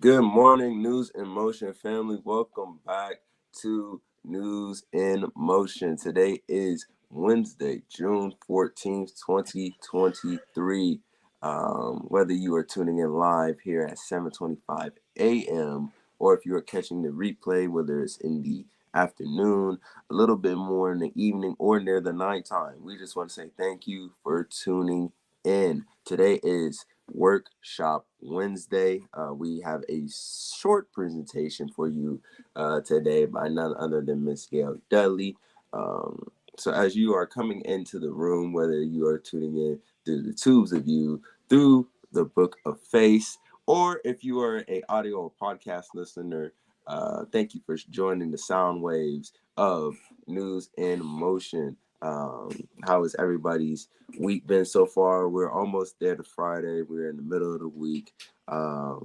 Good morning, News in Motion family. Welcome back to News in Motion. Today is Wednesday, June 14th, 2023. Whether you are tuning in live here at 7:25 a.m. or if you are catching the replay, whether it's in the afternoon, a little bit more in the evening, or near the nighttime, we just want to say thank you for tuning in. Today is Workshop Wednesday. We have a short presentation for you today by none other than Miss Gail Dudley. So as you are coming into the room, whether you are tuning in through the tubes of you, through the Book of Face, or if you are a audio or podcast listener, thank you for joining the sound waves of News in Motion. How is everybody's week been so far? We're almost there to Friday. We're in the middle of the week. I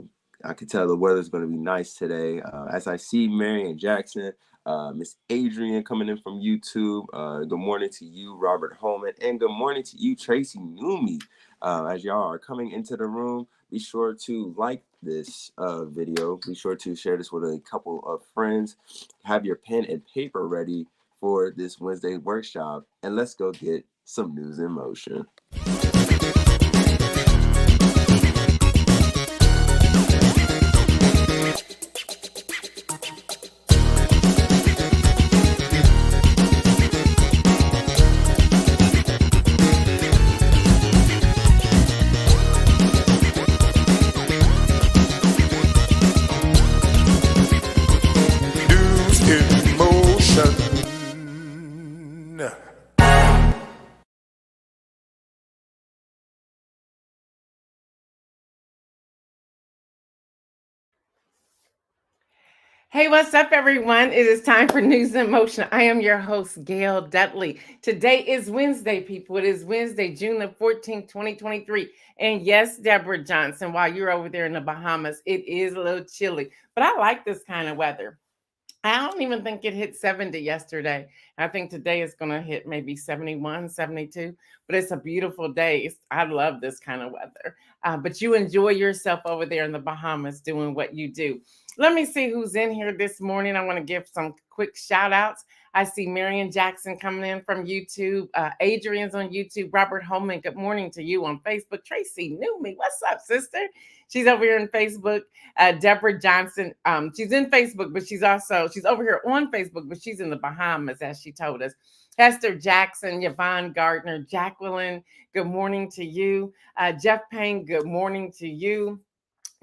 can tell the weather's going to be nice today. As I see Marion Jackson, Miss Adrian coming in from YouTube. Good morning to you, Robert Holman, and good morning to you, Tracy Newmy. As y'all are coming into the room, be sure to like this video. Be sure to share this with a couple of friends. Have your pen and paper ready for this Wednesday workshop, and let's go get some news in motion. Hey, what's up, everyone? It is time for News in Motion. I am your host, Gail Dudley. Today is Wednesday, people. It is Wednesday, June the 14th, 2023. And yes, Deborah Johnson, while you're over there in the Bahamas, it is a little chilly, but I like this kind of weather. I don't even think it hit 70 yesterday. I think today is going to hit maybe 71, 72, but it's a beautiful day. I love this kind of weather. But you enjoy yourself over there in the Bahamas doing what you do. Let me see who's in here this morning. I want to give some quick shout outs. I see Marion Jackson coming in from YouTube. Adrian's on YouTube. Robert Holman, good morning to you on Facebook. Tracy Newmy, what's up, sister? She's over here on Facebook. Deborah Johnson, she's in Facebook, but she's over here on Facebook, but she's in the Bahamas, as she told us. Hester Jackson, Yvonne Gardner, Jacqueline, good morning to you. Jeff Payne, good morning to you.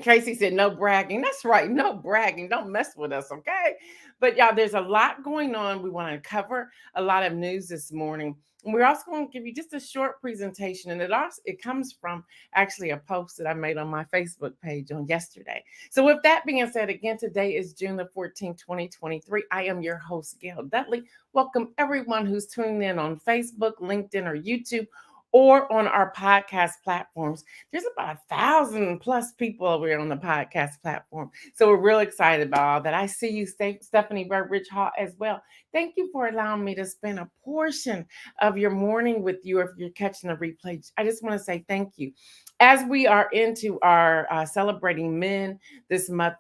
Tracy said, no bragging. That's right. No bragging. Don't mess with us. Okay. But y'all, there's a lot going on. We want to cover a lot of news this morning. And we're also going to give you just a short presentation. And it comes from actually a post that I made on my Facebook page on yesterday. So with that being said, again, today is June the 14th, 2023. I am your host, Gail Dudley. Welcome everyone who's tuning in on Facebook, LinkedIn, or YouTube, or on our podcast platforms. There's about 1,000 plus people over here on the podcast platform. So we're real excited about all that. I see you, Stephanie Burbridge Hall, as well. Thank you for allowing me to spend a portion of your morning with you, if you're catching a replay. I just want to say thank you. As we are into our celebrating men this month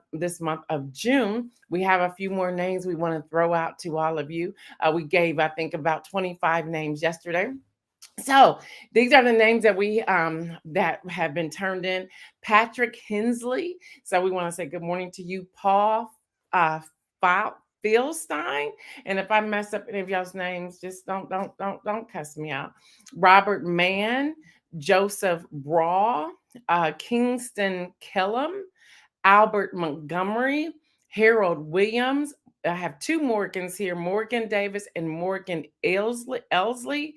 of June, we have a few more names we want to throw out to all of you. We gave, I think, about 25 names yesterday. So these are the names that we that have been turned in. Patrick Hensley. So we want to say good morning to you, Paul Philstein. And if I mess up any of y'all's names, just don't cuss me out. Robert Mann, Joseph Braw, Kingston Kellum, Albert Montgomery, Harold Williams. I have two Morgans here, Morgan Davis and Morgan Elsley, Elsley,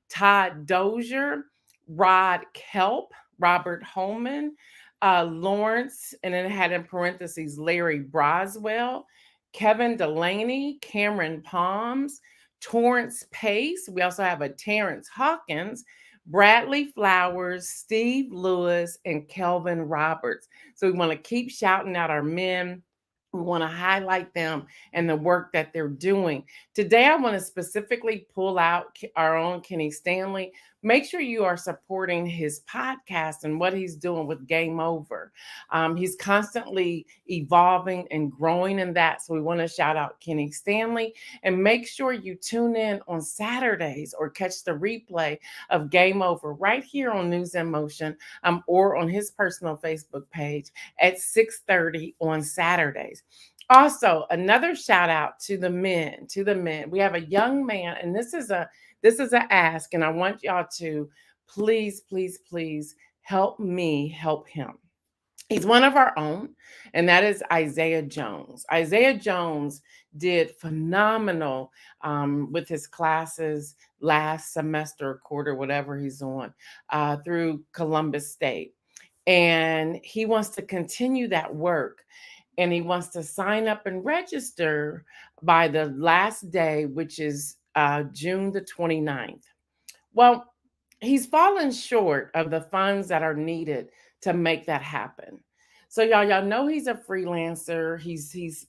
Todd Dozier, Rod Kelp, Robert Holman, Lawrence, and then it had in parentheses Larry Broswell, Kevin Delaney, Cameron Palms, Torrance Pace. We also have a Terrence Hawkins, Bradley Flowers, Steve Lewis, and Kelvin Roberts. So we want to keep shouting out our men. We want to highlight them and the work that they're doing. Today, I want to specifically pull out our own Kenny Stanley. make sure you are supporting his podcast and what he's doing with Game Over. He's constantly evolving and growing in that. So we want to shout out Kenny Stanley, and make sure you tune in on Saturdays or catch the replay of Game Over right here on News in Motion, or on his personal Facebook page at 6:30 on Saturdays. Also, another shout out to the men, We have a young man, and this is a ask, and I want y'all to please, please, please help me help him. He's one of our own, and that is Isaiah Jones. Isaiah Jones did phenomenal with his classes last semester, quarter, whatever he's on, through Columbus State. And he wants to continue that work, and he wants to sign up and register by the last day, which is June the 29th. Well, he's fallen short of the funds that are needed to make that happen. So y'all know he's a freelancer. He's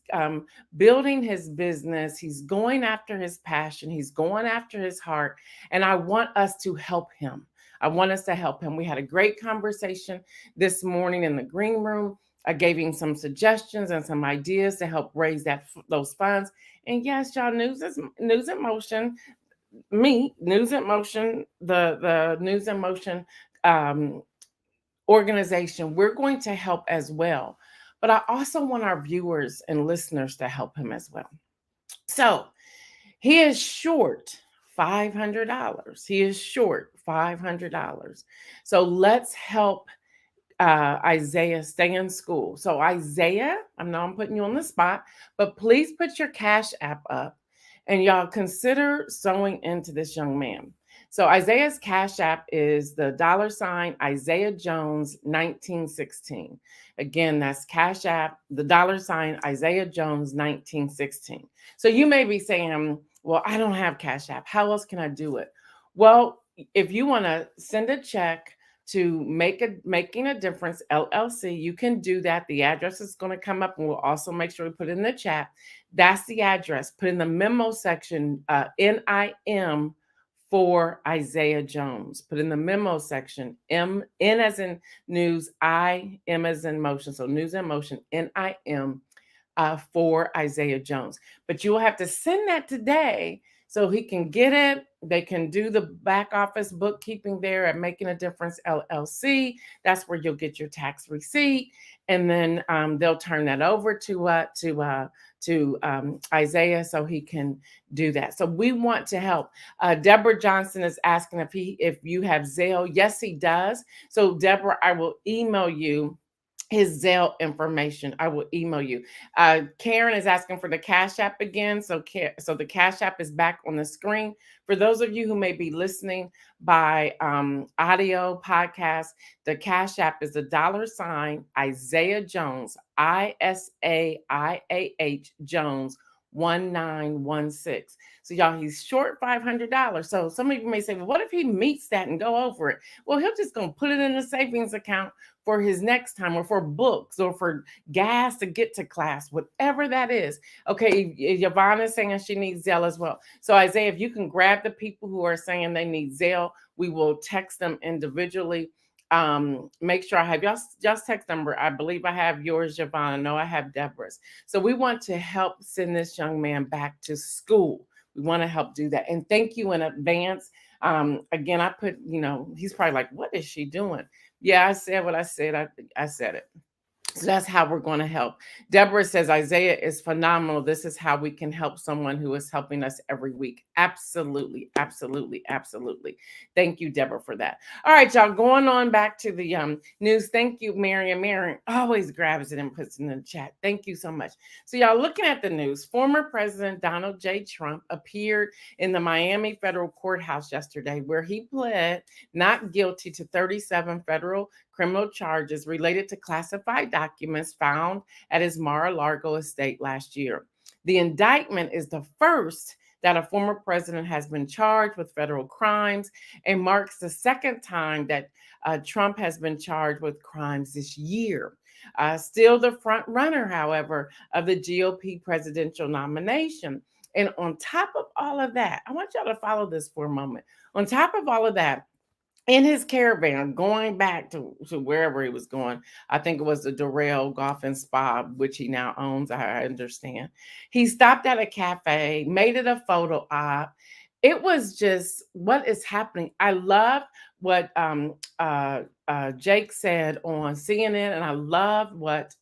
building his business. He's going after his passion. He's going after his heart, and I want us to help him. I want us to help him. We had a great conversation this morning in the green room. I gave him some suggestions and some ideas to help raise those funds. And yes, y'all, News in Motion, News in Motion, the News in Motion organization, we're going to help as well. But I also want our viewers and listeners to help him as well. So he is short $500. He is short $500. So let's help Isaiah stay in school. So Isaiah, I know I'm putting you on the spot, but please put your Cash App up, and y'all consider sewing into this young man. So Isaiah's Cash App is the $ Isaiah Jones 1916. Again, that's Cash App, the $ Isaiah Jones 1916. So you may be saying, well, I don't have Cash App. How else can I do it? Well, if you want to send a check to Making a Difference LLC, you can do that. The address is going to come up, and we'll also make sure we put it in the chat. That's the address. Put in the memo section, NIM for Isaiah Jones. Put in the memo section, N as in news, M as in motion. So News in Motion, NIM for Isaiah Jones. But you will have to send that today so he can get it. They can do the back office bookkeeping there at Making a Difference LLC. That's where you'll get your tax receipt, and then they'll turn that over to Isaiah so he can do that. So we want to help. Deborah Johnson is asking if you have Zelle. Yes, he does. So Deborah, I will email you his Zelle information. I will email you. Karen is asking for the Cash App again. So the Cash App is back on the screen. For those of you who may be listening by audio podcast, the Cash App is the $ Isaiah Jones, ISAIAH Jones 1916. So y'all, he's short $500. So some of you may say, well, what if he meets that and go over it? Well, he'll just gonna put it in a savings account for his next time, or for books, or for gas to get to class, whatever that is. Okay, Yvonne is saying she needs Zelle as well. So Isaiah, if you can grab the people who are saying they need Zelle, we will text them individually. Make sure I have y'all's text number. I believe I have yours, Yvonne. I know I have Deborah's. So we want to help send this young man back to school. We want to help do that. And thank you in advance. Again, I put, he's probably like, what is she doing? Yeah, I said what I said. I said it. So that's how we're going to help. Deborah says, Isaiah is phenomenal. This is how we can help someone who is helping us every week. Absolutely, absolutely, absolutely. Thank you, Deborah, for that. All right, y'all, going on back to the news. Thank you, Marion. Marion always grabs it and puts it in the chat. Thank you so much. So y'all, looking at the news, former President Donald J. Trump appeared in the Miami federal courthouse yesterday, where he pled not guilty to 37 federal criminal charges related to classified documents found at his Mar-a-Lago estate last year. The indictment is the first that a former president has been charged with federal crimes, and marks the second time that Trump has been charged with crimes this year. Still the front runner, however, of the GOP presidential nomination. And on top of all of that, I want y'all to follow this for a moment. On top of all of that, in his caravan going back to wherever he was going. I think it was the Durrell Golf and Spa, which he now owns, I understand. He stopped at a cafe, made it a photo op. It was just what is happening. I love what Jake said on CNN, and I love what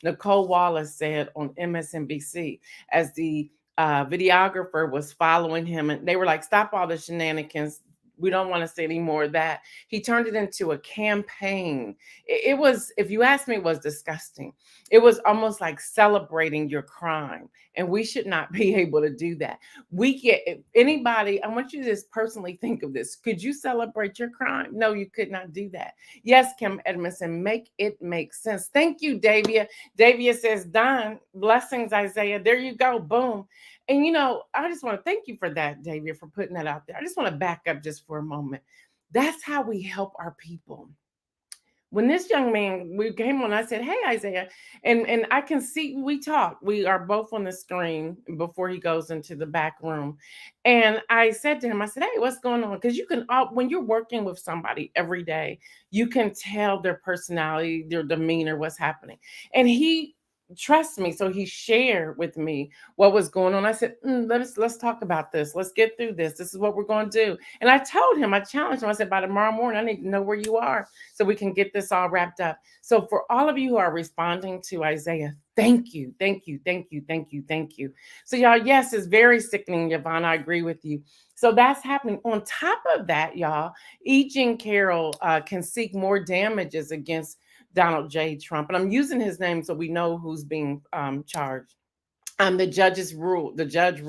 Nicole Wallace said on MSNBC as the videographer was following him, and they were like, "Stop all the shenanigans. We don't want to see any more of that." He turned it into a campaign. It was, if you ask me, it was disgusting. It was almost like celebrating your crime. And we should not be able to do that. We get anybody, I want you to just personally think of this. Could you celebrate your crime? No, you could not do that. Yes, Kim Edmondson, make it make sense. Thank you, Davia. Davia says, Don, blessings, Isaiah. There you go. Boom. And I just want to thank you for that, David, for putting that out there. I just want to back up just for a moment. That's how we help our people. When this young man, we came on, I said, "Hey, Isaiah," and I can see we talk. We are both on the screen before he goes into the back room, and I said to him, I said, "Hey, what's going on?" Because you can, when you're working with somebody every day, you can tell their personality, their demeanor, what's happening, and he trust me, so he shared with me what was going on. I said, let's talk about this. Let's get through this. This is what we're going to do. And I told him, I challenged him. I said, by tomorrow morning, I need to know where you are so we can get this all wrapped up. So for all of you who are responding to Isaiah, thank you, thank you, thank you, thank you, thank you. So y'all, yes, it's very sickening, Yvonne. I agree with you. So that's happening. On top of that, y'all, E. Jean Carroll can seek more damages against Donald J. Trump. And I'm using his name so we know who's being charged. The judge rules. The judge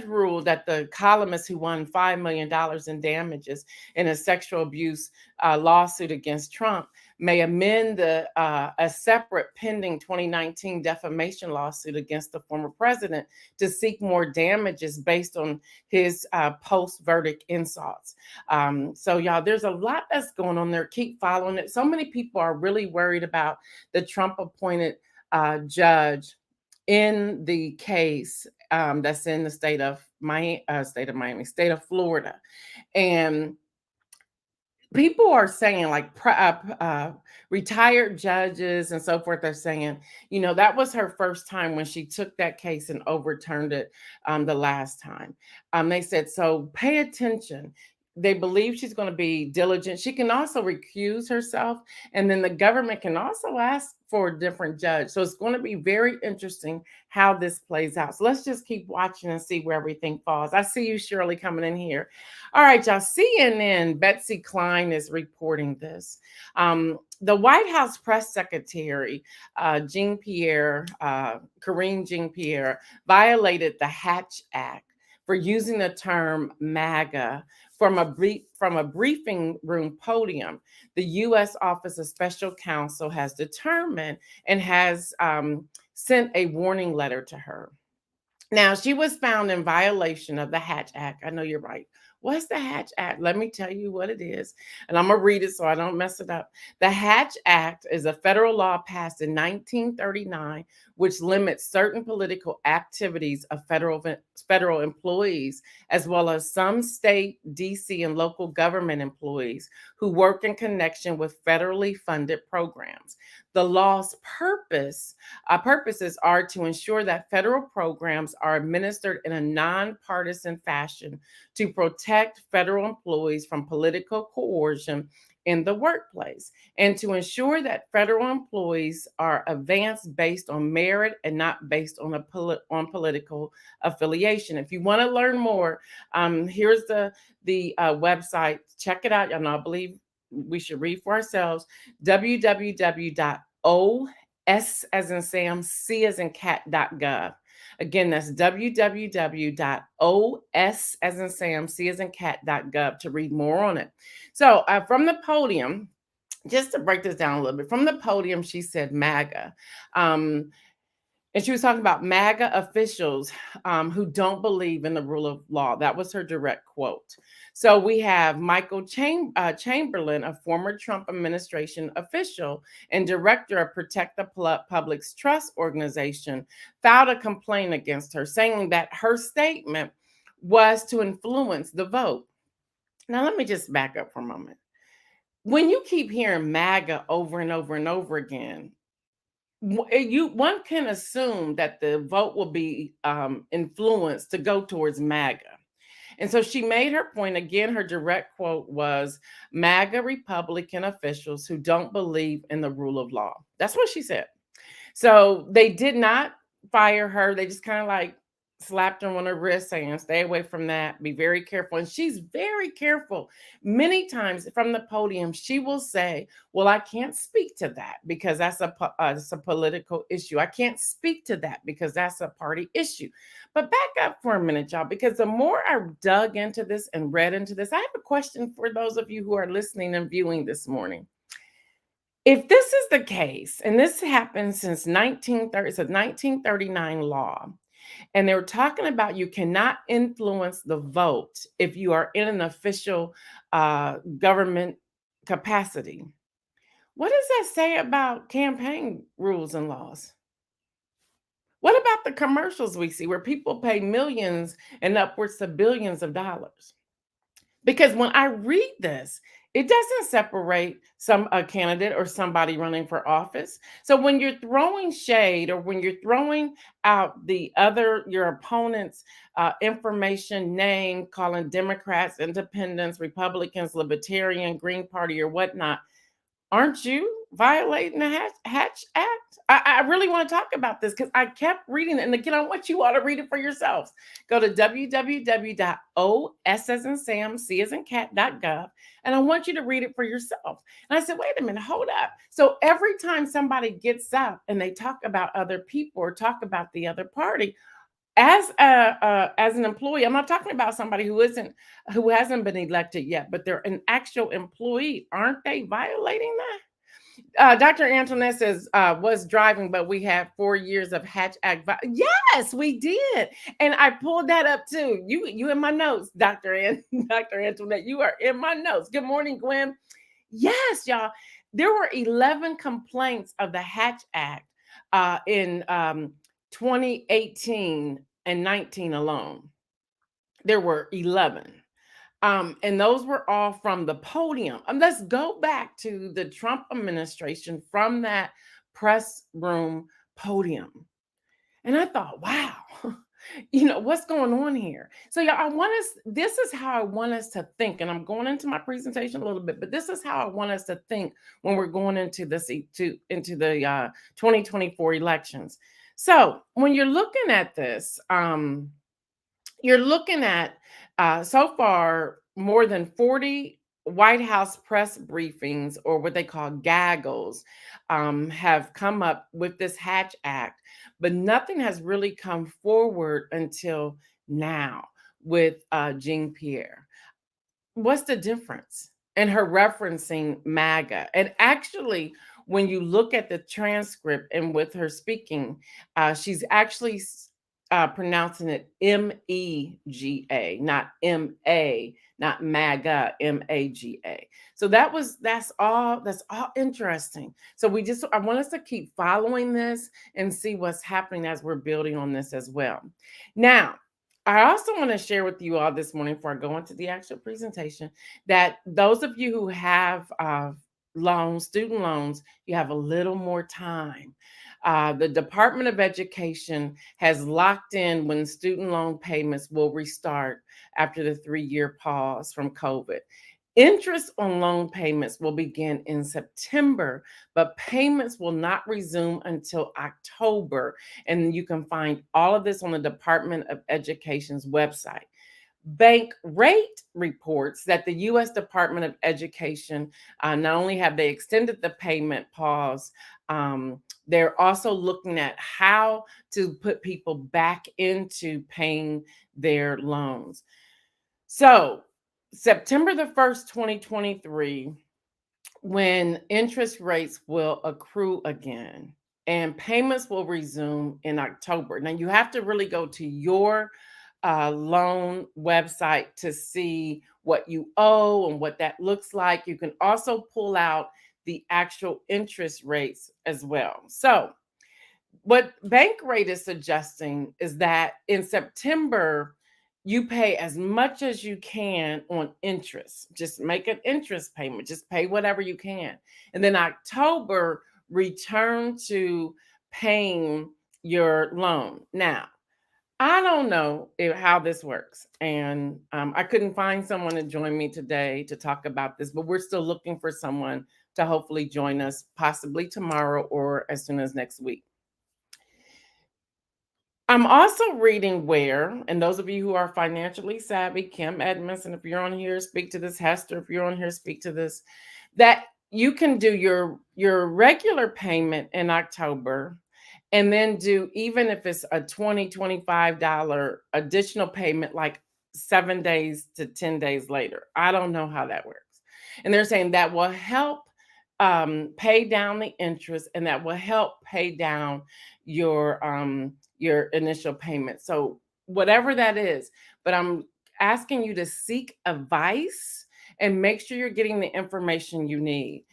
ruled that the columnist who won $5 million in damages in a sexual abuse lawsuit against Trump may amend a separate pending 2019 defamation lawsuit against the former president to seek more damages based on his post-verdict insults. So, y'all, there's a lot that's going on there. Keep following it. So many people are really worried about the Trump-appointed judge in the case that's in the state of Miami, state of Florida, and people are saying, like, retired judges and so forth are saying, that was her first time when she took that case and overturned it the last time. They said, so pay attention. They believe she's going to be diligent. She can also recuse herself, and then the government can also ask for a different judge. So it's going to be very interesting how this plays out. So let's just keep watching and see where everything falls. I see you, Shirley, coming in here. All right, y'all. CNN, Betsy Klein is reporting this. The White House press secretary, Karine Jean-Pierre, violated the Hatch Act for using the term MAGA from a briefing room podium. The U.S. Office of Special Counsel has determined and has sent a warning letter to her. Now, she was found in violation of the Hatch Act. I know you're right. What's the Hatch Act? Let me tell you what it is. And I'm going to read it so I don't mess it up. The Hatch Act is a federal law passed in 1939, which limits certain political activities of federal employees, as well as some state, DC, and local government employees who work in connection with federally funded programs. The law's purposes are to ensure that federal programs are administered in a nonpartisan fashion to protect federal employees from political coercion in the workplace, and to ensure that federal employees are advanced based on merit and not based on political affiliation. If you want to learn more, here's the website. Check it out. Y'all know, I believe we should read for ourselves. www.os as in Sam, C as in cat.gov. Again, that's www.os as in Sam, C as in cat.gov to read more on it. So from the podium, just to break this down a little bit, from the podium, she said MAGA. And she was talking about MAGA officials who don't believe in the rule of law. That was her direct quote. So we have Michael Chamberlain, a former Trump administration official and director of Protect the Public's Trust organization, filed a complaint against her, saying that her statement was to influence the vote. Now, let me just back up for a moment. When you keep hearing MAGA over and over and over again, one can assume that the vote will be influenced to go towards MAGA. And so she made her point again. Her direct quote was MAGA Republican officials who don't believe in the rule of law. That's what she said. So they did not fire her. They just kind of like slapped her on her wrist saying, stay away from that. Be very careful. And she's very careful. Many times from the podium, she will say, well, I can't speak to that because it's a political issue. I can't speak to that because that's a party issue. But back up for a minute, y'all, because the more I dug into this and read into this, I have a question for those of you who are listening and viewing this morning. If this is the case, and this happened since 1930, it's a 1939 law, and they were talking about you cannot influence the vote if you are in an official government capacity. What does that say about campaign rules and laws? What about the commercials we see where people pay millions and upwards to billions of dollars? Because when I read this, it doesn't separate a candidate or somebody running for office. So when you're throwing shade or when you're throwing out your opponent's information, name, calling Democrats, Independents, Republicans, Libertarian, Green Party, or whatnot, aren't you violating the Hatch Act? I really want to talk about this because I kept reading it. And again, I want you all to read it for yourselves. Go to www.os as in Sam, C as in cat.gov, and I want you to read it for yourself. And I said, wait a minute, hold up. So every time somebody gets up and they talk about other people or talk about the other party, as an employee, I'm not talking about somebody who hasn't been elected yet, but they're an actual employee. Aren't they violating that? Dr. Antoinette says, was driving, but we had 4 years of Hatch Act. Yes, we did. And I pulled that up too. You in my notes, Dr. Antoinette, you are in my notes. Good morning, Gwen. Yes, y'all. There were 11 complaints of the Hatch Act in 2018 and 19 alone. There were 11. And those were all from the podium. Let's go back to the Trump administration from that press room podium. And I thought, wow, what's going on here? So yeah, this is how I want us to think. And I'm going into my presentation a little bit, but this is how I want us to think when we're going into the 2024 elections. So when you're looking at this, you're looking at so far more than 40 White House press briefings, or what they call gaggles, have come up with this Hatch Act, but nothing has really come forward until now with Jean Pierre. What's the difference? And her referencing MAGA. And actually, when you look at the transcript and with her speaking, she's actually pronouncing it MEGA, not MA, not MAGA, MAGA. So that's all interesting. So I want us to keep following this and see what's happening as we're building on this as well. Now, I also want to share with you all this morning before I go into the actual presentation that those of you who have student loans, you have a little more time. The Department of Education has locked in when student loan payments will restart after the 3-year pause from COVID. Interest on loan payments will begin in September, but payments will not resume until October. And you can find all of this on the Department of Education's website. Bankrate reports that the U.S. Department of Education, not only have they extended the payment pause, they're also looking at how to put people back into paying their loans. So September the 1st, 2023, when interest rates will accrue again and payments will resume in October. Now you have to really go to your loan website to see what you owe and what that looks like. You can also pull out the actual interest rates as well. So what Bankrate is suggesting is that in September, you pay as much as you can on interest. Just make an interest payment. Just pay whatever you can. And then October, return to paying your loan. Now, I don't know how this works. And I couldn't find someone to join me today to talk about this, but we're still looking for someone to hopefully join us, possibly tomorrow or as soon as next week. I'm also reading where, and those of you who are financially savvy, Kim Edmondson, if you're on here, speak to this. Hester, if you're on here, speak to this. That you can do your regular payment in October, and then do, even if it's a $25 additional payment, like 7 days to 10 days later. I don't know how that works. And they're saying that will help pay down the interest, and that will help pay down your initial payment. So whatever that is, but I'm asking you to seek advice and make sure you're getting the information you need.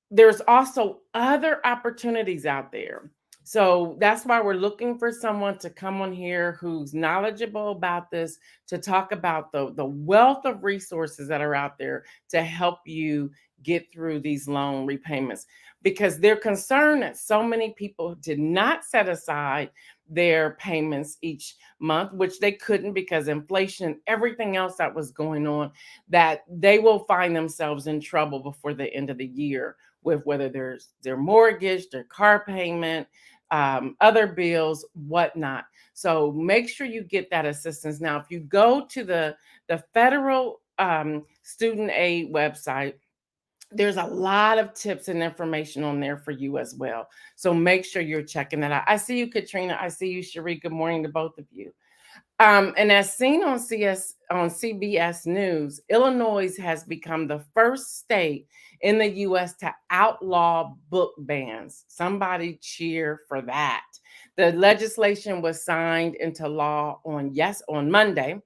There's also other opportunities out there. So that's why we're looking for someone to come on here who's knowledgeable about this, to talk about the wealth of resources that are out there to help you get through these loan repayments. Because they're concerned that so many people did not set aside their payments each month, which they couldn't because inflation and everything else that was going on, that they will find themselves in trouble before the end of the year with whether there's their mortgage, their car payment, other bills, whatnot. So make sure you get that assistance. Now, if you go to the federal student aid website, there's a lot of tips and information on there for you as well. So make sure you're checking that out. I see you, Katrina. I see you, Cherie. Good morning to both of you. And as seen on CBS News, Illinois has become the first state in the U.S. to outlaw book bans. Somebody cheer for that. The legislation was signed into law on Monday.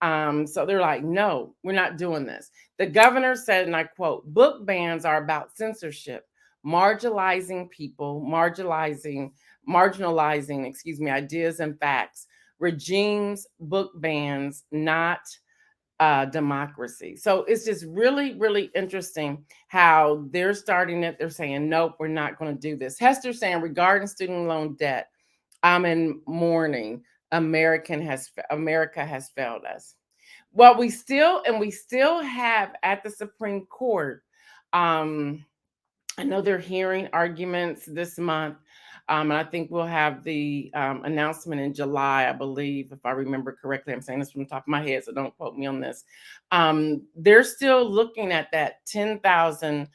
So they're like, no, we're not doing this. The governor said, and I quote, "Book bans are about censorship, marginalizing people, marginalizing, ideas and facts. Regimes, book bans, not democracy." So it's just really, really interesting how they're starting it. They're saying, nope, we're not going to do this. Hester's saying, regarding student loan debt, I'm in mourning. America has failed us. Well, we still have at the Supreme Court. I know they're hearing arguments this month. And I think we'll have the announcement in July, I believe, if I remember correctly. I'm saying this from the top of my head, so don't quote me on this. They're still looking at that $10,000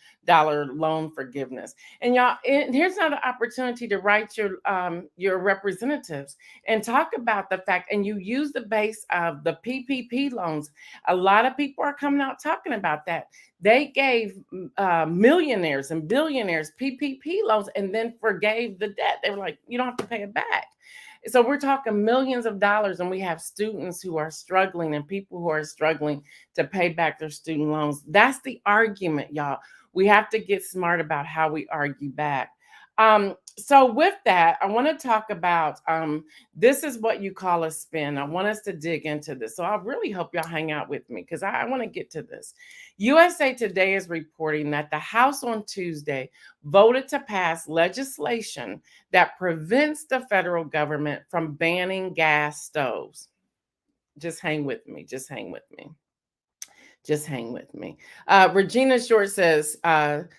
loan forgiveness. And y'all, here's another opportunity to write your representatives and talk about the fact, and you use the base of the PPP loans. A lot of people are coming out talking about that. They gave millionaires and billionaires PPP loans and then forgave the debt. They were like, you don't have to pay it back. So we're talking millions of dollars, and we have students who are struggling and people who are struggling to pay back their student loans. That's the argument, y'all. We have to get smart about how we argue back. So with that, I want to talk about this is what you call a spin. I want us to dig into this. So I really hope y'all hang out with me because I want to get to this. USA Today is reporting that the House on Tuesday voted to pass legislation that prevents the federal government from banning gas stoves. Just hang with me. Just hang with me. Just hang with me. Regina Short says,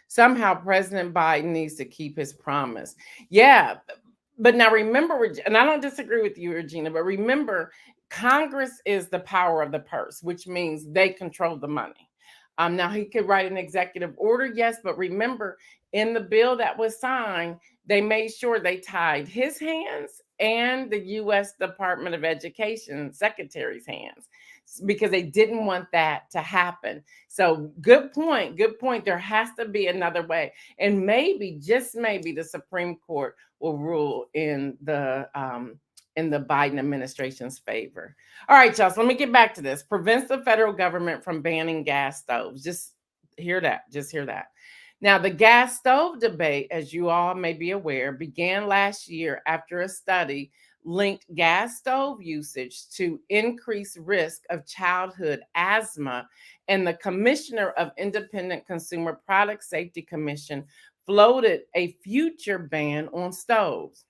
somehow President Biden needs to keep his promise. Yeah, but now remember, and I don't disagree with you, Regina, but remember, Congress is the power of the purse, which means they control the money. Now, he could write an executive order, yes, but remember, in the bill that was signed, they made sure they tied his hands and the U.S. Department of Education Secretary's hands because they didn't want that to happen. So good point. Good point. There has to be another way. And maybe, just maybe, the Supreme Court will rule in the Biden administration's favor. All right, y'all. So let me get back to this. Prevents the federal government from banning gas stoves. Just hear that. Just hear that. Now, the gas stove debate, as you all may be aware, began last year after a study linked gas stove usage to increased risk of childhood asthma, and the Commissioner of Independent Consumer Product Safety Commission floated a future ban on stoves.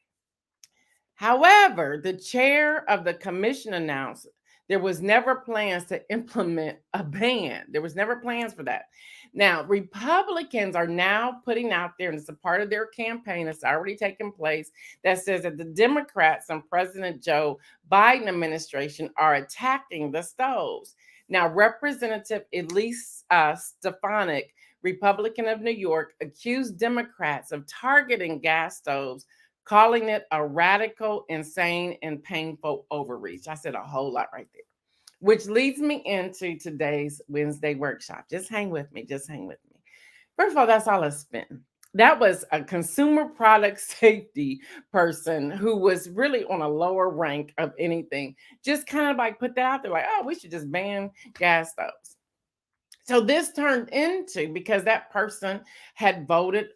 However, the chair of the commission announced there was never plans to implement a ban. There was never plans for that. Now, Republicans are now putting out there, and it's a part of their campaign that's already taken place, that says that the Democrats and President Joe Biden administration are attacking the stoves. Now, Representative Elise Stefanik, Republican of New York, accused Democrats of targeting gas stoves, calling it a radical, insane, and painful overreach. I said a whole lot right there, which leads me into today's Wednesday workshop. Just hang with me. Just hang with me. First of all, that's all I spent. That was a consumer product safety person who was really on a lower rank of anything. Just kind of like put that out there, like, oh, we should just ban gas stoves. So this turned into, because that person had voted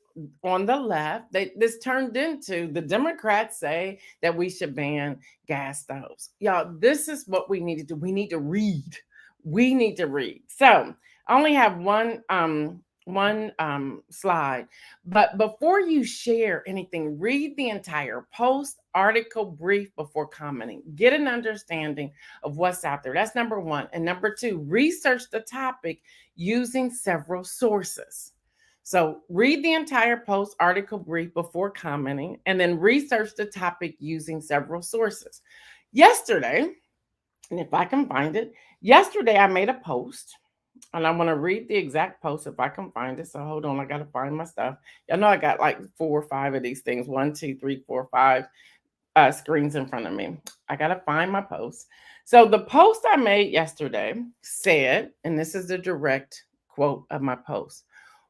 on the left, this turned into the Democrats say that we should ban gas stoves. Y'all, this is what we need to do. We need to read. We need to read. So I only have one slide, but before you share anything, read the entire post, article, brief before commenting. Get an understanding of what's out there. That's number one. And number two, research the topic using several sources. So read the entire post, article, brief before commenting, and then research the topic using several sources. Yesterday, and if I can find it, yesterday I made a post, and I'm going to read the exact post if I can find it. So hold on, I got to find my stuff. Y'all know I got like 4 or 5 of these things, 1, 2, 3, 4, 5 screens in front of me. I got to find my post. So the post I made yesterday said, and this is the direct quote of my post: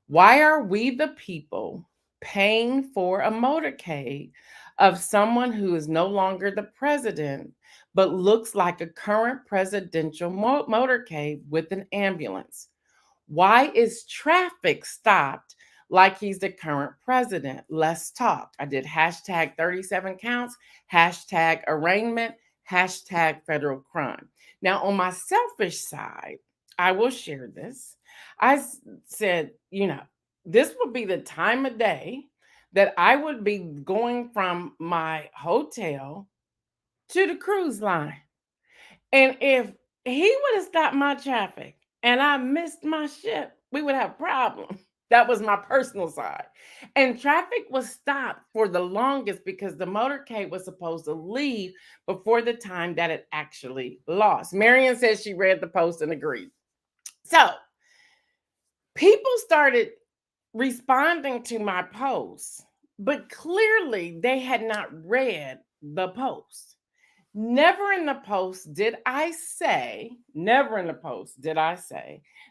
why are we the people paying for a motorcade of someone who is no longer the president, but looks like a current presidential motorcade with an ambulance? Why is traffic stopped like he's the current president? Let's talk. I did hashtag 37 counts, hashtag arraignment, hashtag federal crime. Now, on my selfish side, I will share this. I said, this would be the time of day that I would be going from my hotel to the cruise line. And if he would have stopped my traffic and I missed my ship, we would have a problem. That was my personal side. And traffic was stopped for the longest because the motorcade was supposed to leave before the time that it actually lost. Marion says she read the post and agreed. So people started responding to my post, but clearly they had not read the post. Never in the post did I say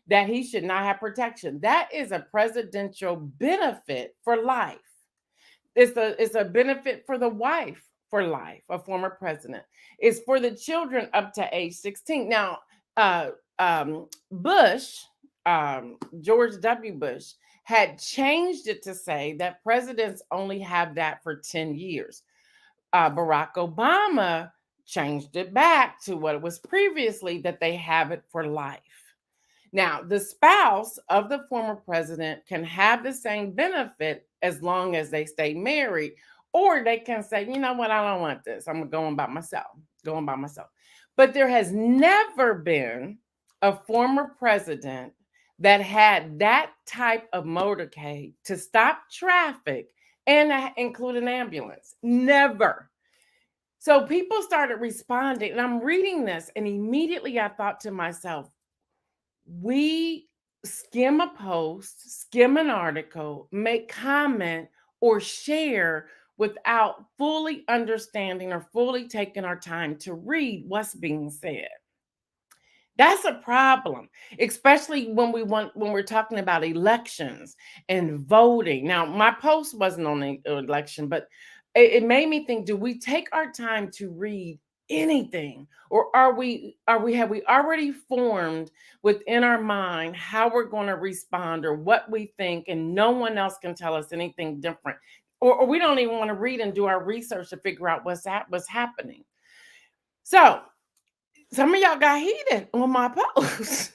that he should not have protection. That is a presidential benefit for life. It's a benefit for the wife for life, a former president. It's for the children up to age 16. Now, Bush, George W. Bush, had changed it to say that presidents only have that for 10 years. Barack Obama changed it back to what it was previously, that they have it for life. Now, the spouse of the former president can have the same benefit as long as they stay married, or they can say, you know what, I don't want this. I'm going by myself. But there has never been a former president that had that type of motorcade to stop traffic and include an ambulance. Never. So people started responding, and I'm reading this, and immediately I thought to myself, we skim a post, skim an article, make comment, or share without fully understanding or fully taking our time to read what's being said. That's a problem, especially when we're talking about elections and voting. Now, my post wasn't on the election, but it made me think, do we take our time to read anything, or have we already formed within our mind how we're going to respond or what we think, and no one else can tell us anything different? or we don't even want to read and do our research to figure out what's happening. So some of y'all got heated on my post.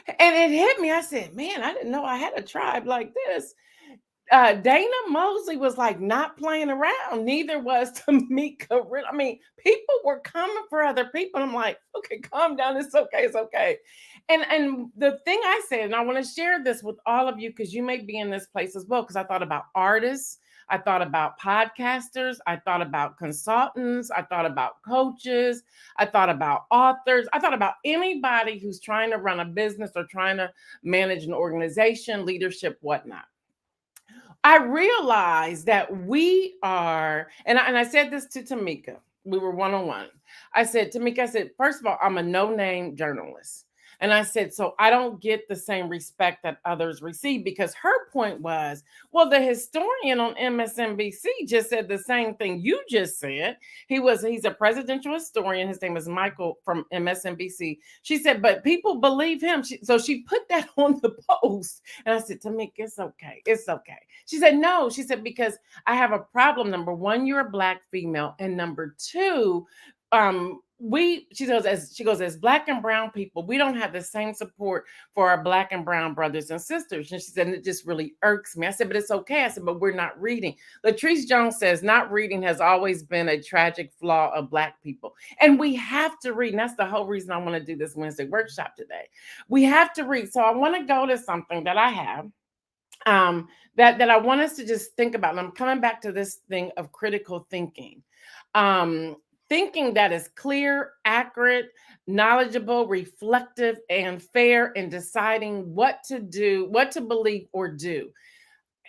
And it hit me. I said, man, I didn't know I had a tribe like this. Dana Mosley was like not playing around. Neither was Tamika. I mean, people were coming for other people. I'm like, okay, calm down. It's okay. It's okay. And the thing I said, and I want to share this with all of you because you may be in this place as well. Because I thought about artists, I thought about podcasters, I thought about consultants, I thought about coaches, I thought about authors, I thought about anybody who's trying to run a business or trying to manage an organization, leadership, whatnot. I realized that we are, and I said this to Tamika. We were one on one. I said, Tamika, I said, first of all, I'm a no name journalist. And I said, so I don't get the same respect that others receive because her point was, well, the historian on MSNBC just said the same thing you just said. He's a presidential historian. His name is Michael from MSNBC. She said, but people believe him. So she put that on the post. And I said, Tamika, it's okay. It's okay. She said, no. She said, because I have a problem. Number one, you're a Black female. And number two, she goes, as Black and brown people, we don't have the same support for our Black and brown brothers and sisters. And she said, and it just really irks me. I said, but it's okay. I said, but we're not reading. Latrice Jones says not reading has always been a tragic flaw of Black people. And we have to read. And that's the whole reason I want to do this Wednesday workshop today. We have to read. So I want to go to something that I have that I want us to just think about. And I'm coming back to this thing of critical thinking. Thinking that is clear, accurate, knowledgeable, reflective, and fair in deciding what to do, what to believe or do.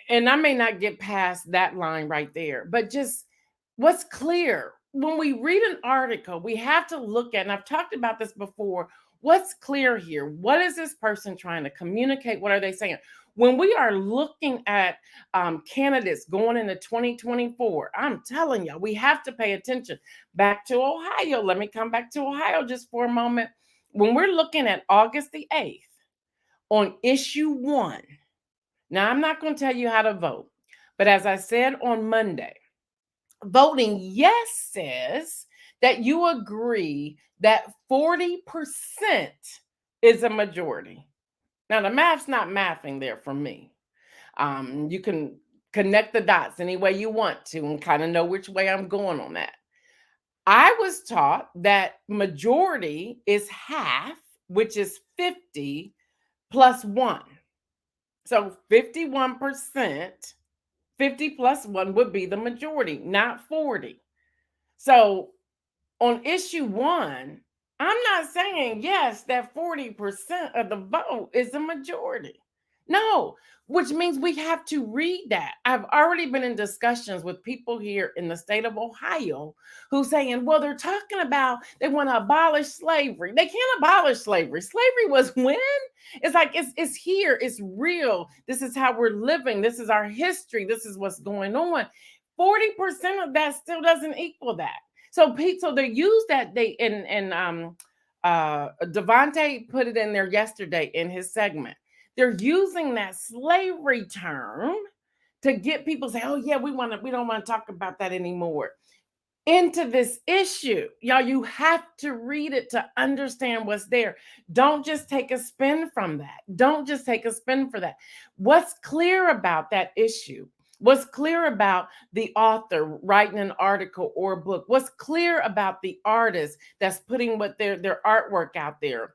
And I may not get past that line right there, but just what's clear. When we read an article, we have to look at, and I've talked about this before, what's clear here? What is this person trying to communicate? What are they saying? When we are looking at candidates going into 2024, I'm telling you, we have to pay attention. Back to Ohio. Let me come back to Ohio just for a moment. When we're looking at August the 8th on issue 1, now I'm not going to tell you how to vote, but as I said on Monday, voting yes says that you agree that 40% is a majority. Now, the math's not mathing there for me. You can connect the dots any way you want to and kind of know which way I'm going on that. I was taught that majority is half, which is 50 plus 1. So 51%, 50 plus 1 would be the majority, not 40. So on issue 1, I'm not saying, yes, that 40% of the vote is the majority. No, which means we have to read that. I've already been in discussions with people here in the state of Ohio who saying, well, they're talking about they want to abolish slavery. They can't abolish slavery. Slavery was when? It's like it's here, it's real. This is how we're living. This is our history. This is what's going on. 40% of that still doesn't equal that. So they use that Devontae put it in there yesterday in his segment. They're using that slavery term to get people to say, oh yeah, we don't want to talk about that anymore. Into this issue. Y'all, you have to read it to understand what's there. Don't just take a spin from that. Don't just take a spin for that. What's clear about that issue? What's clear about the author writing an article or a book? What's clear about the artist that's putting their artwork out there?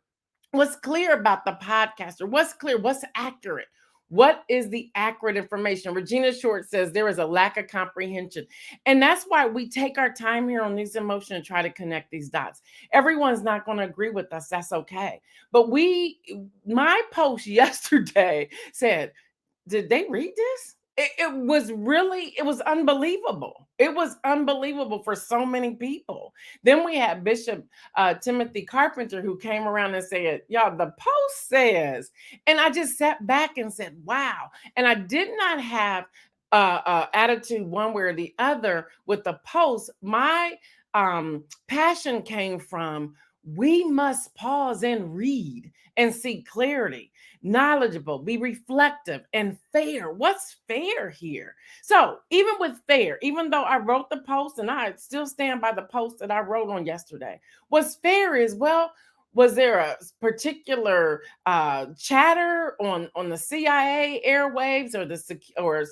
What's clear about the podcaster? What's clear? What's accurate? What is the accurate information? Regina Short says there is a lack of comprehension. And that's why we take our time here on News in Motion and try to connect these dots. Everyone's not going to agree with us. That's okay. But my post yesterday said, did they read this? It was unbelievable. It was unbelievable for so many people. Then we had Bishop Timothy Carpenter who came around and said, y'all, the post says, and I just sat back and said, wow. And I did not have attitude one way or the other with the post. My passion came from we must pause and read and seek clarity, knowledgeable, be reflective, and fair. What's fair here? So, even with fair, even though I wrote the post and I still stand by the post that I wrote on yesterday, what's fair is, well, was there a particular chatter on the CIA airwaves or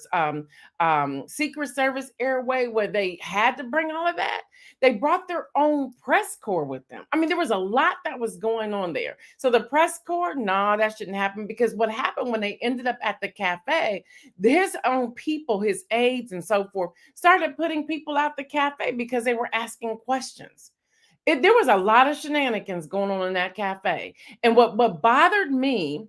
Secret Service airway where they had to bring all of that? They brought their own press corps with them. I mean, there was a lot that was going on there. So the press corps, nah, that shouldn't happen, because what happened when they ended up at the cafe, his own people, his aides and so forth, started putting people out the cafe because they were asking questions. There was a lot of shenanigans going on in that cafe. And what bothered me,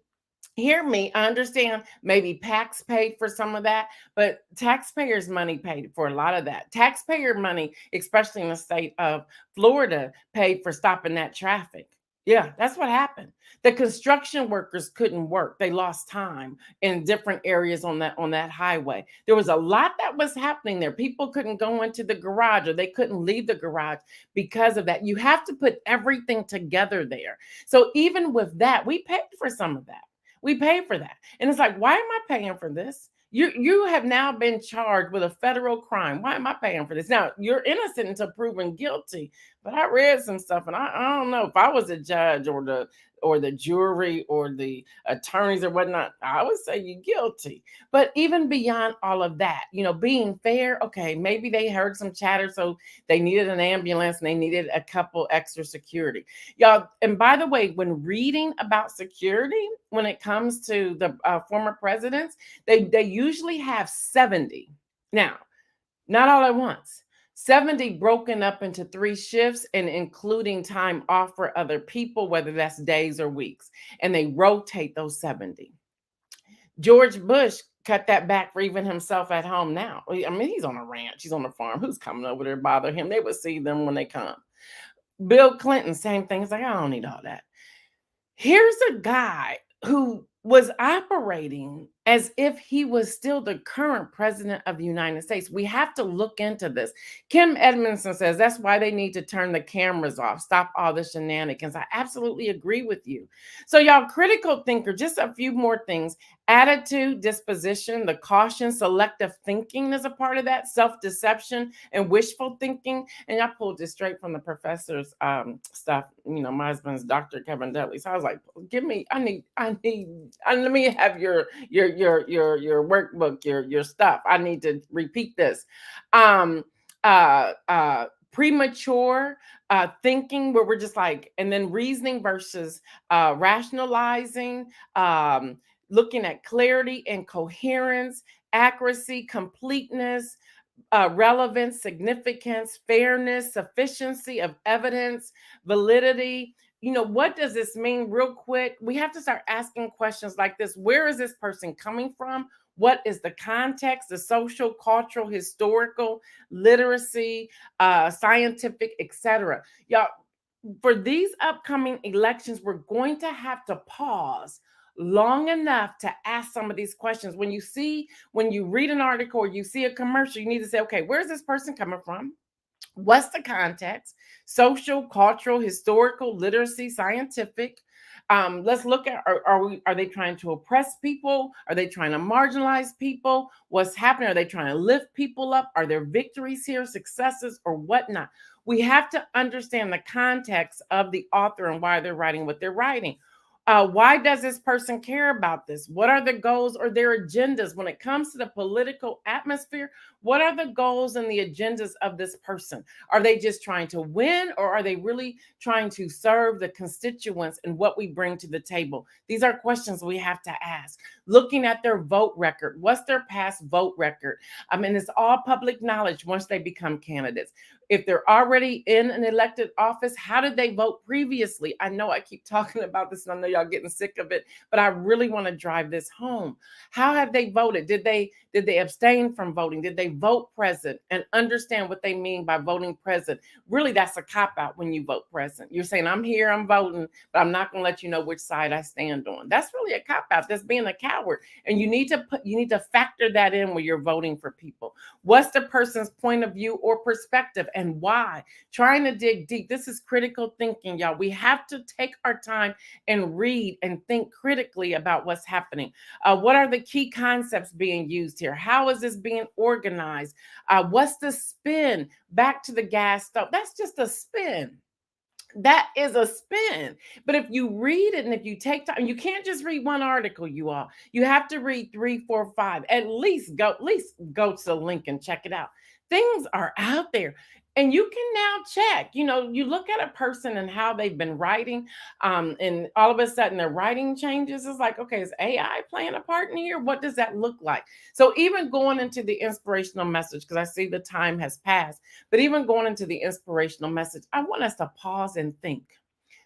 hear me, I understand maybe PACs paid for some of that, but taxpayers' money paid for a lot of that. Taxpayer money, especially in the state of Florida, paid for stopping that traffic. Yeah, that's what happened. The construction workers couldn't work. They lost time in different areas on that highway. There was a lot that was happening there. People couldn't go into the garage, or they couldn't leave the garage because of that. You have to put everything together there. So even with that, we paid for some of that. We pay for that. And it's like, why am I paying for this? You have now been charged with a federal crime. Why am I paying for this? Now, you're innocent until proven guilty. But I read some stuff, and I don't know if I was a judge or the jury or the attorneys or whatnot, I would say you're guilty. But even beyond all of that, being fair, okay, maybe they heard some chatter, so they needed an ambulance and they needed a couple extra security. Y'all, and by the way, when reading about security, when it comes to the former presidents, they usually have 70. Now, not all at once. 70 broken up into 3 shifts and including time off for other people, whether that's days or weeks. And they rotate those 70. George Bush cut that back for even himself at home now. I mean, he's on a ranch, he's on a farm. Who's coming over there to bother him? They would see them when they come. Bill Clinton, same thing. It's like, I don't need all that. Here's a guy who was operating as if he was still the current president of the United States. We have to look into this. Kim Edmondson says that's why they need to turn the cameras off, stop all the shenanigans. I absolutely agree with you. So, y'all, critical thinker, just a few more things. Attitude, disposition, the caution, selective thinking is a part of that, self-deception and wishful thinking. And I pulled this straight from the professor's stuff. My husband's Dr. Kevin Dudley. So I was like, let me have your workbook, your stuff. I need to repeat this. Premature thinking, where we're just like, and then reasoning versus rationalizing, looking at clarity and coherence, accuracy, completeness, relevance, significance, fairness, sufficiency of evidence, validity. What does this mean? Real quick, we have to start asking questions like this. Where is this person coming from? What is the context, the social, cultural, historical, literacy, scientific, etc.? Y'all, for these upcoming elections, we're going to have to pause long enough to ask some of these questions. When you read an article or you see a commercial, you need to say, okay, where's this person coming from? What's the context? Social, cultural, historical, literacy, scientific. Let's look at, are they trying to oppress people? Are they trying to marginalize people? What's happening? Are they trying to lift people up? Are there victories here, successes, or whatnot? We have to understand the context of the author and why they're writing what they're writing. Why does this person care about this? What are the goals or their agendas when it comes to the political atmosphere? What are the goals and the agendas of this person? Are they just trying to win, or are they really trying to serve the constituents and what we bring to the table? These are questions we have to ask. Looking at their vote record, what's their past vote record? I mean, it's all public knowledge once they become candidates. If they're already in an elected office, how did they vote previously? I know I keep talking about this, and I know y'all getting sick of it, but I really want to drive this home. How have they voted? Did they abstain from voting? Did they vote present and understand what they mean by voting present? Really, that's a cop-out when you vote present. You're saying, I'm here, I'm voting, but I'm not going to let you know which side I stand on. That's really a cop-out. That's being a coward. And you need to factor that in when you're voting for people. What's the person's point of view or perspective and why? Trying to dig deep. This is critical thinking, y'all. We have to take our time and read and think critically about what's happening. What are the key concepts being used here? How is this being organized? What's the spin? Back to the gas stove. That's just a spin. That is a spin. But if you read it and if you take time, you can't just read one article, you all. You have to read 3, 4, 5. At least go to the link and check it out. Things are out there. And you can now check, you look at a person and how they've been writing, and all of a sudden their writing changes. It's like, okay, is AI playing a part in here? What does that look like? So even going into the inspirational message, because I see the time has passed, but even going into the inspirational message, I want us to pause and think.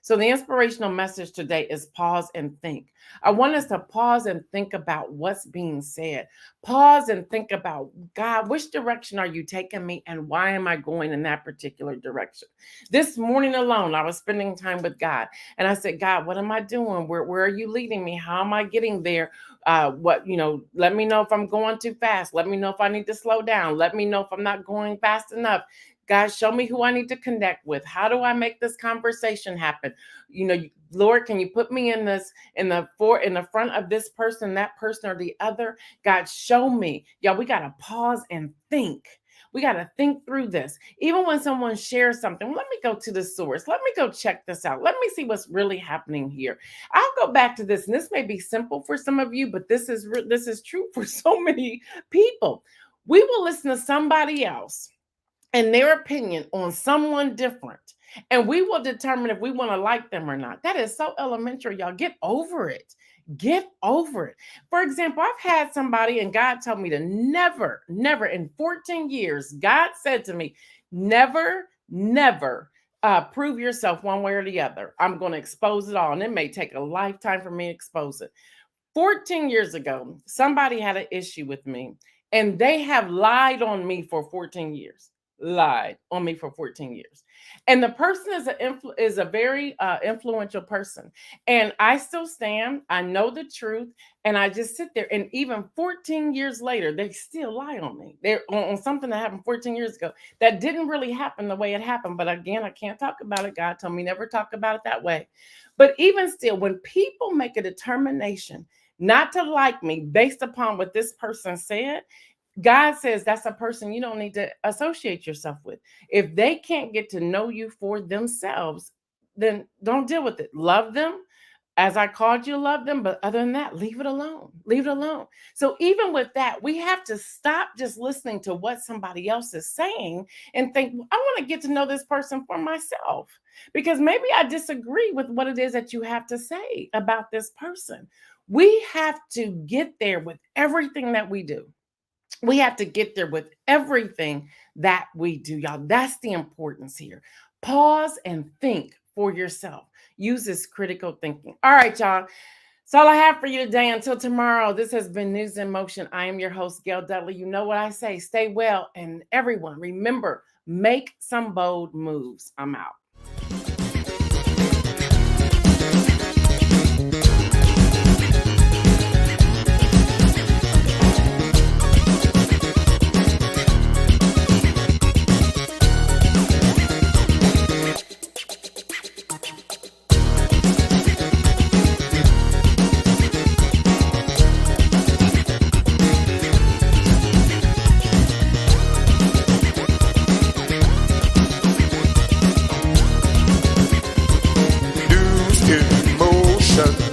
So the inspirational message today is pause and think. I want us to pause and think about what's being said. Pause and think about, God, which direction are you taking me and why am I going in that particular direction? This morning alone, I was spending time with God and I said, God, what am I doing? Where are you leading me? How am I getting there? Let me know if I'm going too fast. Let me know if I need to slow down. Let me know if I'm not going fast enough. God, show me who I need to connect with. How do I make this conversation happen? Lord, can you put me in the front of this person, that person, or the other? God, show me. Y'all, we got to pause and think. We got to think through this. Even when someone shares something, let me go to the source. Let me go check this out. Let me see what's really happening here. I'll go back to this, and this may be simple for some of you, but this is true for so many people. We will listen to somebody else and their opinion on someone different, and we will determine if we want to like them or not. That is so elementary, y'all. Get over it. Get over it. For example, I've had somebody, and God told me to never in 14 years, God said to me, never prove yourself one way or the other. I'm going to expose it all, and it may take a lifetime for me to expose it. 14 years ago, somebody had an issue with me, and they have lied on me for 14 years. Lied on me for 14 years. And the person is a very influential person. And I still stand. I know the truth. And I just sit there. And even 14 years later, they still lie on me. They're on something that happened 14 years ago that didn't really happen the way it happened. But again, I can't talk about it. God told me never talk about it that way. But even still, when people make a determination not to like me based upon what this person said, God says that's a person you don't need to associate yourself with. If they can't get to know you for themselves, then don't deal with it. Love them as I called you to love them. But other than that, leave it alone. Leave it alone. So even with that, we have to stop just listening to what somebody else is saying and think, well, I want to get to know this person for myself, because maybe I disagree with what it is that you have to say about this person. We have to get there with everything that we do. We have to get there with everything that we do, y'all. That's the importance here. Pause and think for yourself. Use this critical thinking. All right, y'all. That's all I have for you today. Until tomorrow, this has been News in Motion. I am your host, Gail Dudley. You know what I say. Stay well. And everyone, remember, make some bold moves. I'm out. News in motion.